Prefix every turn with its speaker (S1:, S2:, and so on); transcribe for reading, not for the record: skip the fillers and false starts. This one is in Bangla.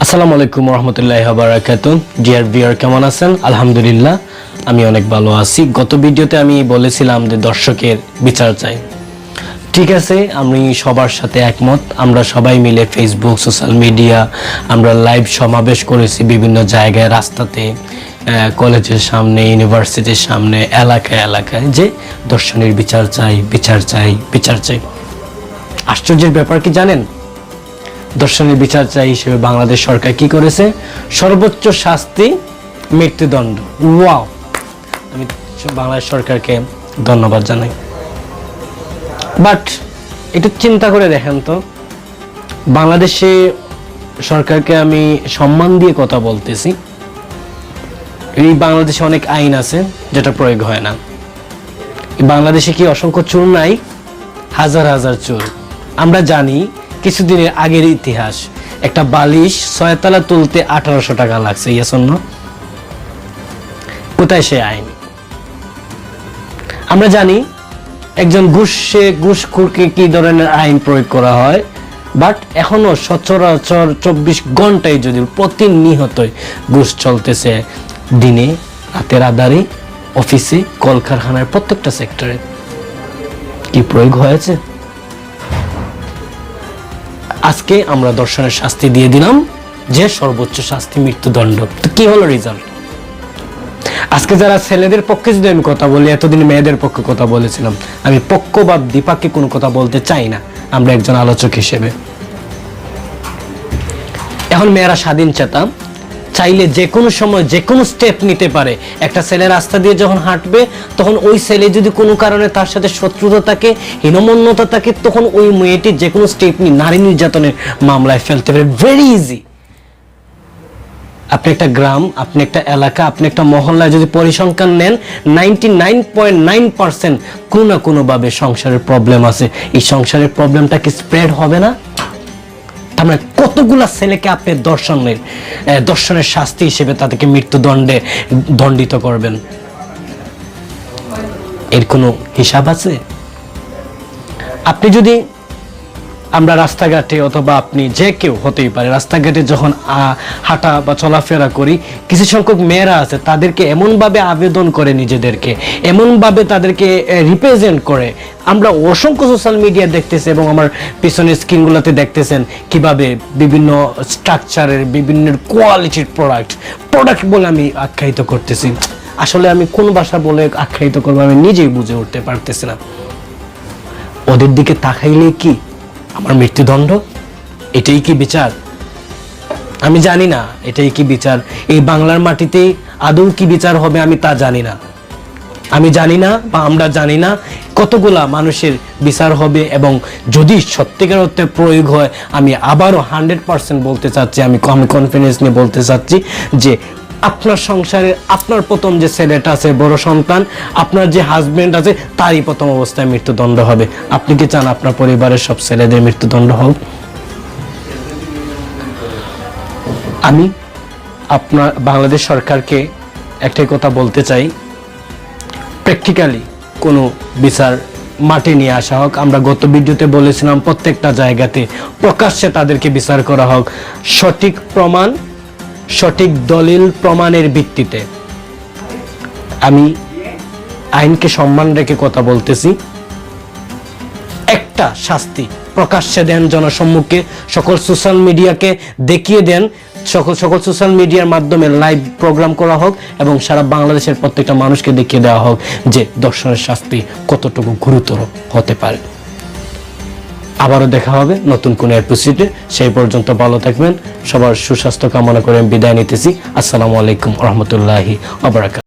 S1: আসসালামু আলাইকুম রহমতুল্লাহি ওয়া বারাকাতুহু। ডিয়ার ভিউয়ার, কেমন আছেন? আলহামদুলিল্লাহ, আমি অনেক ভালো আছি। গত ভিডিওতে আমি বলেছিলাম যে দর্শকের বিচার চাই। ঠিক আছে, আমি সবার সাথে একমত। আমরা সবাই মিলে ফেসবুক, সোশ্যাল মিডিয়া, আমরা লাইভ সমাবেশ করেছি বিভিন্ন জায়গায়, রাস্তাতে, কলেজের সামনে, ইউনিভার্সিটির সামনে, এলাকায় এলাকায়, যে দর্শনের বিচার চাই, বিচার চাই, বিচার চাই। আশ্চর্যের ব্যাপার কি জানেন? দর্শনের বিচার চাই হিসেবে বাংলাদেশ সরকার কি করেছে? সর্বোচ্চ শাস্তি মৃত্যুদণ্ড। ওয়াও! আমি বাংলাদেশ সরকারকে ধন্যবাদ জানাই। বাট একটু চিন্তা করে দেখেন তো, বাংলাদেশে সরকারকে আমি সম্মান দিয়ে কথা বলতেছি। এই বাংলাদেশে অনেক আইন আছে যেটা প্রয়োগ হয় না। বাংলাদেশে কি অসংখ্য চোর নাই? হাজার হাজার চোর। আমরা জানি কিছুদিনের আগের ইতিহাস, একটা বালিশ 6 তলা তুলতে 1800 টাকা লাগছে। কোথায় সে আইন? আমরা জানি একজন ঘুষখোরকে কি ধরনের আইন প্রয়োগ করা হয়, বাট এখনো সচরাচর 24 ঘন্টায় যদি প্রতিনিয়তই ঘুষ চলতেছে, দিনে, রাতের আধারে, অফিসে, কলকারখানার প্রত্যেকটা সেক্টরে। কি প্রয়োগ হয়েছে? আজকে আমরা দর্শনের শাস্তি দিয়ে দিলাম, যে সর্বোচ্চ শাস্তি মৃত্যুদণ্ড। তো কি হলো রেজাল্ট? আজকে যারা ছেলেদের পক্ষে যদি আমি কথা বলি, এতদিন মেয়েদের পক্ষে কথা বলেছিলাম, আমি পক্ষ বা বিপক্ষে কোনো কথা বলতে চাই না, আমরা একজন আলোচক হিসেবে। এখন মেয়েরা স্বাধীন চেতা, চাইলে যে কোনো সময় যে কোনো স্টেপ নিতে পারে। একটা ছেলে রাস্তা দিয়ে যখন হাঁটবে, তখন ওই ছেলে যদি কোনো কারণে তার সাথে শত্রুতা থাকে, হীনমন্যতা থাকে, তখন ওই মেয়েটি যে কোনো স্টেপ নিয়ে নারী নির্যাতনের মামলায় ফেলতে পারে। Very easy. আপনি একটা গ্রাম, আপনি একটা এলাকা, আপনি একটা মহল্লায় যদি পরিসংখ্যান নেন, 99.9% কোনো না কোনো ভাবে সংসারের প্রবলেম আছে। এই সংসারের প্রবলেমটা কি স্প্রেড হবে না? আমরা কতগুলা ছেলেকে আপনি দর্শনের শাস্তি হিসেবে তাদেরকে মৃত্যুদণ্ডে দণ্ডিত করবেন? এর কোনো হিসাব আছে? আপনি যদি, আমরা রাস্তাঘাটে, অথবা আপনি যে কেউ হতেই পারে, রাস্তাঘাটে যখন হাঁটা বা চলাফেরা করি, কিছু সংখ্যক মেয়েরা আছে, তাদেরকে এমনভাবে আবেদন করে, নিজেদেরকে এমনভাবে তাদেরকে রিপ্রেজেন্ট করে। আমরা অসংখ্য সোশ্যাল মিডিয়া দেখতেছি এবং আমার পিছনের স্ক্রিনগুলোতে দেখতেছেন কিভাবে বিভিন্ন স্ট্রাকচারের, বিভিন্ন কোয়ালিটির প্রোডাক্ট বলে আমি আখ্যায়িত করতেছি। আসলে আমি কোন ভাষা বলে আখ্যায়িত করবো আমি নিজেই বুঝে উঠতে পারতেছি না। ওদের দিকে তাকাইলে কি আমার মৃত্যুদণ্ড? এটাই কি বিচার? আমি জানি না এটাই কি বিচার। এই বাংলার মাটিতে আদৌ কি বিচার হবে আমি তা জানি না। আমি জানি না, বা আমরা জানি না কতগুলা মানুষের বিচার হবে, এবং যদি সত্যিকার অর্থে প্রয়োগ হয়, আমি আবারও 100% বলতে চাচ্ছি, আমি কনফিডেন্স নিয়ে বলতে চাচ্ছি যে আপনার সংসারে আপনার প্রথম যে ছেলেটা আছে, বড় সন্তান, আপনার যে হাজবেন্ড আছে, তারই প্রথম অবস্থায় মৃত্যুদণ্ড হবে। আপনি কি চান আপনার পরিবারের সব ছেলেদের মৃত্যুদণ্ড হোক? আমি আপনার বাংলাদেশ সরকারকে একটাই কথা বলতে চাই, প্র্যাকটিক্যালি কোনো বিচার মাঠে নিয়ে আসা হোক। আমরা গত ভিডিওতে বলেছিলাম প্রত্যেকটা জায়গাতে প্রকাশ্যে তাদেরকে বিচার করা হোক, সঠিক প্রমাণ, সঠিক দলিল প্রমাণের ভিত্তিতে। আমি আইনকে সম্মান রেখে কথা বলতেছি। একটা শাস্তি প্রকাশ্যে দেন, জনসম্মুখে, সকল সোশ্যাল মিডিয়াকে দেখিয়ে দেন, সকল সোশ্যাল মিডিয়ার মাধ্যমে লাইভ প্রোগ্রাম করা হোক, এবং সারা বাংলাদেশের প্রত্যেকটা মানুষকে দেখিয়ে দেওয়া হোক যে দর্শনের শাস্তি কতটুকু গুরুতর হতে পারে। আবারও দেখা হবে নতুন কোনো এপিসোডে। সেই পর্যন্ত ভালো থাকবেন। সবার সুস্বাস্থ্য কামনা করে বিদায় নিতেছি। আসসালামু আলাইকুম রহমতুল্লাহি ওয়া বারাকাতুহু।